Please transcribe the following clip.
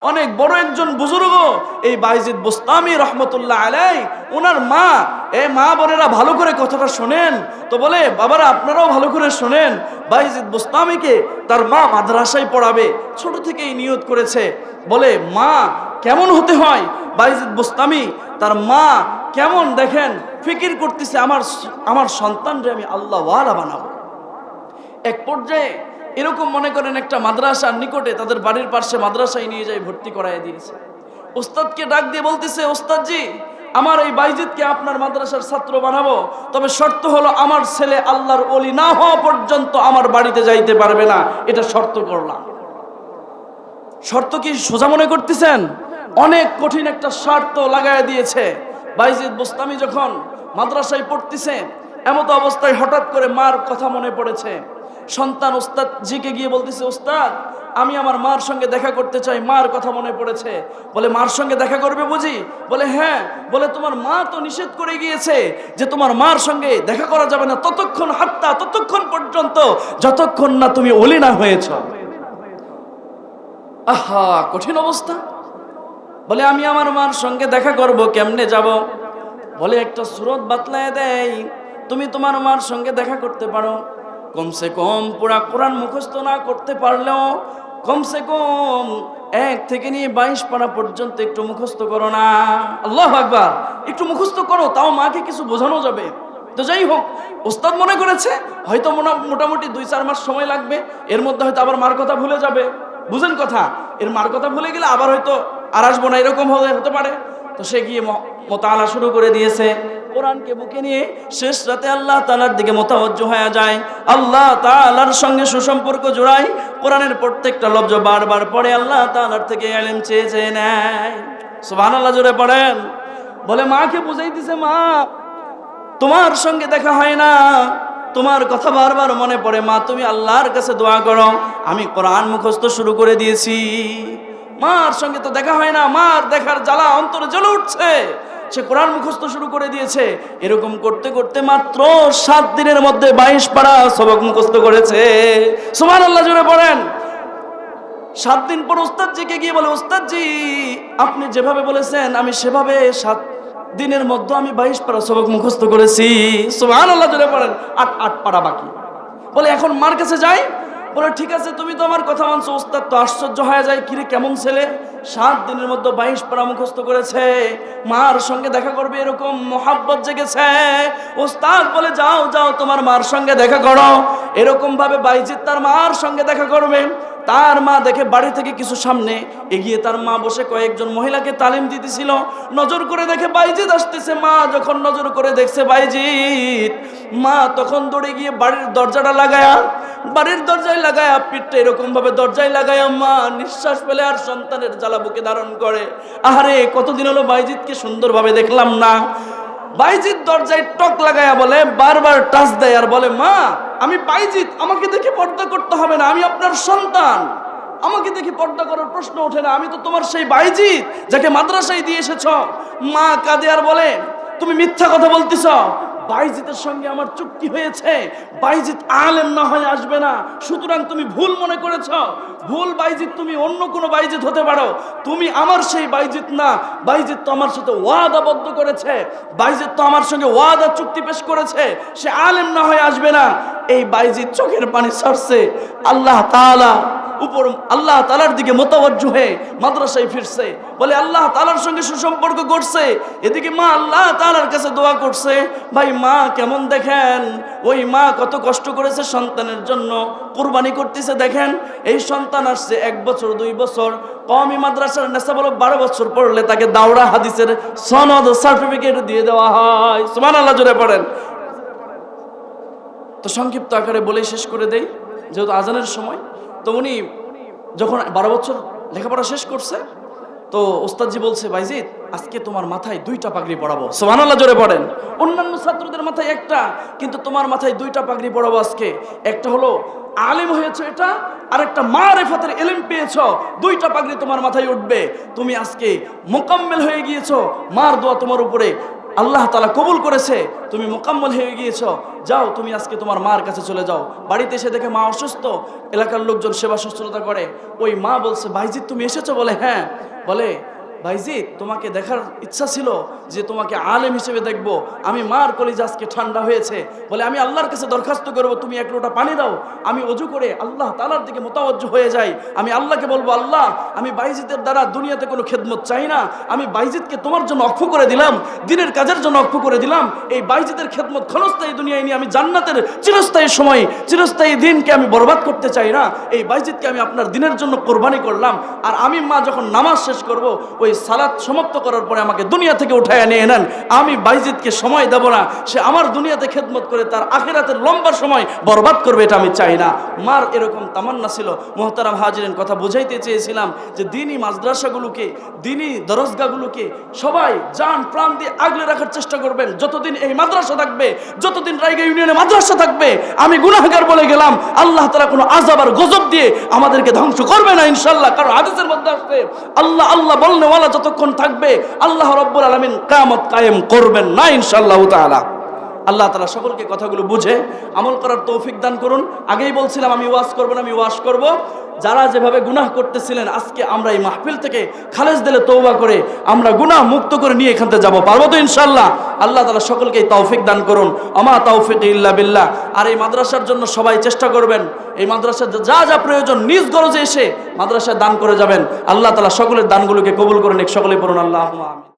অনেক বড় একজন বুজুর্গ এই বাইজিদ বুস্তামি রহমতুল্লাহ আলাই, ওনার মা, মা বোনেরা ভালো করে কথাটা শোনেন তো, বলে বাবারা আপনারাও ভালো করে শোনেন, বাইজিদ বুস্তামিকে তার মা মাদ্রাসায় পড়াবে, ছোট থেকেই নিয়ত করেছে। বলে মা কেমন হতে হয়, বাইজিদ বুস্তামি তার মা কেমন দেখেন ফিকির করতেছে, আমার সন্তানরে আমি আল্লাহ ওয়ালা বানাবো। এক পর্যায়ে এরকম মনে করেন একটা মাদ্রাসার নিকটে তাদের বাড়ির পাশে মাদ্রাসায় নিয়ে যাই ভর্তি করায় দিয়েছে। ওস্তাদকে ডাক দিয়ে বলতেছে, ওস্তাদজি আমার এই বাইজিদকে আপনার মাদ্রাসার ছাত্র বানাবো, তবে শর্ত হলো আমার ছেলে আল্লাহর ওলি না হওয়া পর্যন্ত আমার বাড়িতে যাইতে পারবে না, এটা শর্ত করলাম। শর্ত কি সোজা মনে করতেছেন? অনেক কঠিন একটা শর্ত লাগায় দিয়েছে। বাইজিদ বুস্তামি যখন মাদ্রাসায় পড়তেছে, এমত অবস্থায় হঠাৎ করে মার কথা মনে পড়েছে। সন্তান ওস্তাদ জিকে গিয়ে বলতেছে, ওস্তাদ আমি আমার মার সঙ্গে দেখা করতে চাই, মার কথা মনে পড়েছে। বলে মার সঙ্গে দেখা করবে বুঝি? বলে হ্যাঁ। বলে তোমার মা তো নিষেধ করে গিয়েছে যে তোমার মার সঙ্গে দেখা করা যাবে না ততক্ষণ পর্যন্ত যতক্ষণ না তুমি ওলি না হয়েছ। আহা, কঠিন অবস্থা। বলে আমি আমার মার সঙ্গে দেখা করব, কেমনে যাব? বলে একটা সুরত বাতলায় দেয়, তুমি তোমার মার সঙ্গে দেখা করতে পারো, কমসে কম পুরা কোরআন মুখস্থ না করতে পারলেও কমসে কম 1 থেকে নিয়ে 22 পারা পর্যন্ত একটু মুখস্থ করো না। আল্লাহু আকবার, একটু মুখস্থ করো, তাও মাকে কিছু বোঝানো যাবে। তো যাই হোক, ওস্তাদ মনে করেছে হয়তো মোটামুটি 2-4 মাস সময় লাগবে, এর মধ্যে হয়তো আবার মার কথা ভুলে যাবে। বুঝেন কথা, এর মার কথা ভুলে গেলে আবার হয়তো আর আসবো না, এরকম হতে পারে। তো সে গিয়ে মোতালা শুরু করে দিয়েছে, কোরআনকে বুকে নিয়ে শেষ রাতে আল্লাহ তাআলার দিকে মোতাওয়াজ্জহ হয়ে যায়, আল্লাহ তাআলার সঙ্গে সুসম্পর্ক জোড়ায়, কোরআনের প্রত্যেকটা লফজ বারবার পড়ে আল্লাহ তাআলার থেকে ইলম চেয়ে নেয়। সুবহানাল্লাহ, জোরে পড়েন। বলে মাকে বুঝাইতেছে, মা তোমার সঙ্গে দেখা হয় না, তোমার কথা বারবার মনে পড়ে, মা তুমি আল্লাহর কাছে দোয়া করো, আমি কোরআন মুখস্থ শুরু করে দিয়েছি। মার সঙ্গে তো দেখা হয় না, মার দেখার জ্বালা অন্তরে জ্বলে উঠছে, সে কোরআন মুখস্থ শুরু করে দিয়েছে। এরকম করতে করতে মাত্র 7 দিনের মধ্যে 22 পারা সবক মুখস্থ করেছে। সুবহানাল্লাহ, জোরে পড়েন। 7 দিন পর ওস্তাদজিকে গিয়ে বলে, ওস্তাদজি আপনি যেভাবে বলেছেন আমি সেভাবে 7 দিনের মধ্যে আমি 22 পারা সবক মুখস্থ করেছি। সুবহানাল্লাহ, জোরে পড়েন। 8 পারা বাকি। বলে এখন মার কাছে যাই। বলে ঠিক আছে, তুমি তো আমার কথা মানছো। ওস্তাদ তো আশ্চর্য হয়ে যায়, কিরে কেমন ছেলে, 7 দিনের মধ্যে 22 পারা মুখস্থ করেছে, মার সঙ্গে দেখা করবে এরকম মোহাব্বত জেগেছে। ওস্তাদ বলে যাও যাও তোমার মার সঙ্গে দেখা করো। এরকম ভাবে বাইজিদ তার মার সঙ্গে দেখা করবে। তার মা দেখে বাড়ি থেকে কিছু সামনে এগিয়ে তার মা বসে কয়েকজন মহিলাকে তালিম দিতেছিল। নজর করে দেখে বাইজিদ আসতেছে। মা যখন নজর করে দেখছে বাইজিদ, মা তখন দৌড়ে গিয়ে বাড়ির দরজাটা লাগায়া, বাড়ির দরজায় লাগায়া, পিঠটা এরকম ভাবে দরজায় লাগায়া মা নিঃশ্বাস ফেলে আর সন্তানের জ্বালা বুকে ধারণ করে। আহারে, কতদিন হলো বাইজিদকে সুন্দরভাবে দেখলাম না। বাইজিদ দরজায় টক লাগায়া বলে, বারবার টাচ দেয় আর বলে, মা আমি বাইজিদ, আমাকে দেখে পর্দা করতে হবে না, আমি আপনার সন্তান, আমাকে দেখে পর্দা করার প্রশ্ন ওঠে না, আমি তো তোমার সেই বাইজিদ যাকে মাদ্রাসায় দিয়ে এসেছ। মা কাঁদে আর বলে, তুমি মিথ্যা কথা বলতেছ, বাইজিদের সঙ্গে আমার চুক্তি হয়েছে, বাইজিদ আলেম না হয়ে আসবে না, সুতরাং তুমি ভুল মনে করেছ, ভুল বাইজিদ, তুমি অন্য কোনো বাইজিদ হতে পারো, তুমি আমার সেই বাইজিদ না। বাইজিদ তো আমার সাথে ওয়াদাবদ্ধ করেছে, বাইজিদ তো আমার সঙ্গে ওয়াদা চুক্তি পেশ করেছে, সে আলেম না হয়ে আসবে না। এই বাইজিদ চোখের পানি ছাড়ছে, আল্লাহ তাআলার দিকে মোতাওয়াজ্জহ হয়ে মাদ্রাসায় ফিরছে। বলে আল্লাহ তাআলার সঙ্গে সুসম্পর্ক করছে, এদিকে মা আল্লাহ তাআলার কাছে দোয়া করছে। ভাই মা কেমন দেখেন, ওই মা কত কষ্ট করেছে সন্তানের জন্য, কুরবানি করতেছে। দেখেন এই সন্তান আসছে 1 বছর 2 বছর, কওমি মাদ্রাসার নেশা বলো 12 বছর পড়লে তাকে দাওরা হাদিসের সনদ সার্টিফিকেট দিয়ে দেওয়া হয়। সুবহানাল্লাহ, জোরে পড়েন। তো সংক্ষিপ্ত আকারে বলেই শেষ করে দেই, যেহেতু আজানের সময়। তো উনি যখন 12 বছর লেখাপড়া শেষ করছে, তো ওস্তাদজি বলছে, বাইজিদ আজকে তোমার মাথায় 2টা পাগড়ি পড়াবো। সুবহানাল্লাহ, জোরে পড়েন। অন্যান্য ছাত্রদের মাথায় একটা, কিন্তু তোমার মাথায় 2টা পাগড়ি পড়াবো আজকে। একটা হলো আলেম হয়েছে এটা, আর একটা মারিফাতের ইলম পেয়েছো, 2টা পাগড়ি তোমার মাথায় উঠবে। তুমি আজকে মোকাম্মেল হয়ে গিয়েছো, মার দোয়া তোমার উপরে আল্লাহ তাআলা কবুল করেছে, তুমি মুকাম্মল হয়ে গিয়েছো, যাও তুমি আজকে তোমার মার কাছে চলে যাও। বাড়িতে এসে দেখে মা অসুস্থ, এলাকার লোকজন সেবা শুশ্রূষা করে। ওই মা বলছে, ভাইজিৎ তুমি এসেছো? বলে হ্যাঁ। বলে, ভাইজিৎ তোমাকে দেখার ইচ্ছা ছিল, যে তোমাকে আলেম হিসেবে দেখবো। আমি মার কলিজা আজকে ঠান্ডা হয়েছে। বলে আমি আল্লাহর কাছে দরখাস্ত করবো, তুমি এক লোটা পানি দাও। আমি অজু করে আল্লাহ তাআলার দিকে মোতাওয়াজ্জহ হয়ে যাই। আমি আল্লাহকে বলবো, আল্লাহ আমি বাইজিতের দ্বারা দুনিয়াতে কোনো খেদমত চাই না, আমি বাইজিতকে তোমার জন্য অক্ষ করে দিলাম, দিনের কাজের জন্য অক্ষ করে দিলাম। এই বাইজিতের খেদমত ক্ষণস্থায়ী দুনিয়ায় নিয়ে আমি জান্নাতের চিরস্থায়ী সময়, চিরস্থায়ী দিনকে আমি বরবাদ করতে চাই না। এই বাইজিতকে আমি আপনার দিনের জন্য কোরবানি করলাম। আর আমি মা যখন নামাজ শেষ করব, ওই সালাত সমাপ্ত করার পরে আমাকে দুনিয়া থেকে উঠায় নিয়ে নেন। আমি বাইজিদকে সময় দেব না, সে আমার দুনিয়াতে খেদমত করে তার আখিরাতের লম্বা সময় বরবাদ করবে, এটা আমি চাই না। মার এরকম তামান্না ছিল। মুহতারাম হাজিরিন, কথা বুঝাইতে চেয়েছিলাম যে দিনী মাদ্রাসাগুলোকে, দিনী দরজগাগুলোকে সবাই জান প্রাণ দিয়ে আগলে রাখার চেষ্টা করবেন। যতদিন এই মাদ্রাসা থাকবে, যতদিন রায়গা ইউনিয়নে মাদ্রাসা থাকবে, আমি গুনাহগার বলে গেলাম, আল্লাহ তাআলা কোনো আযাব আর গজব দিয়ে আমাদেরকে ধ্বংস করবে না ইনশাআল্লাহ। কারণ হাদিসের মধ্যে আসছে, আল্লাহ আল্লাহ বলনেওয়ালা যতক্ষণ থাকবে, আল্লাহ রাব্বুল আলামিন কিয়ামত কায়েম করবেন না ইনশাআল্লাহ তাআলা। আল্লাহ তাআলা সকলকে কথাগুলো বুঝে আমল করার তৌফিক দান করুন। আগেই বলছিলাম আমি ওয়াজ করব না, আমি ওয়াজ করব। যারা যেভাবে গুনাহ করতেছিলেন, আজকে আমরা এই মাহফিল থেকে খালেস দিলে তওবা করে আমরা গুনাহ মুক্ত করে নিয়ে এখান থেকে যাব, পারবো তো ইনশাআল্লাহ? আল্লাহ তাআলা সকলকে তৌফিক দান করুন। আমা তাওফিক ইল্লা বিল্লাহ। আর এই মাদ্রাসার জন্য সবাই চেষ্টা করবেন, এই মাদ্রাসার যা যা প্রয়োজন নিজ গরজে এসে মাদ্রাসায় দান করে যাবেন। আল্লাহ তাআলা সকলের দানগুলোকে কবুল করে নিক। সকলে পড়ুন আল্লাহুম্মা আমিন।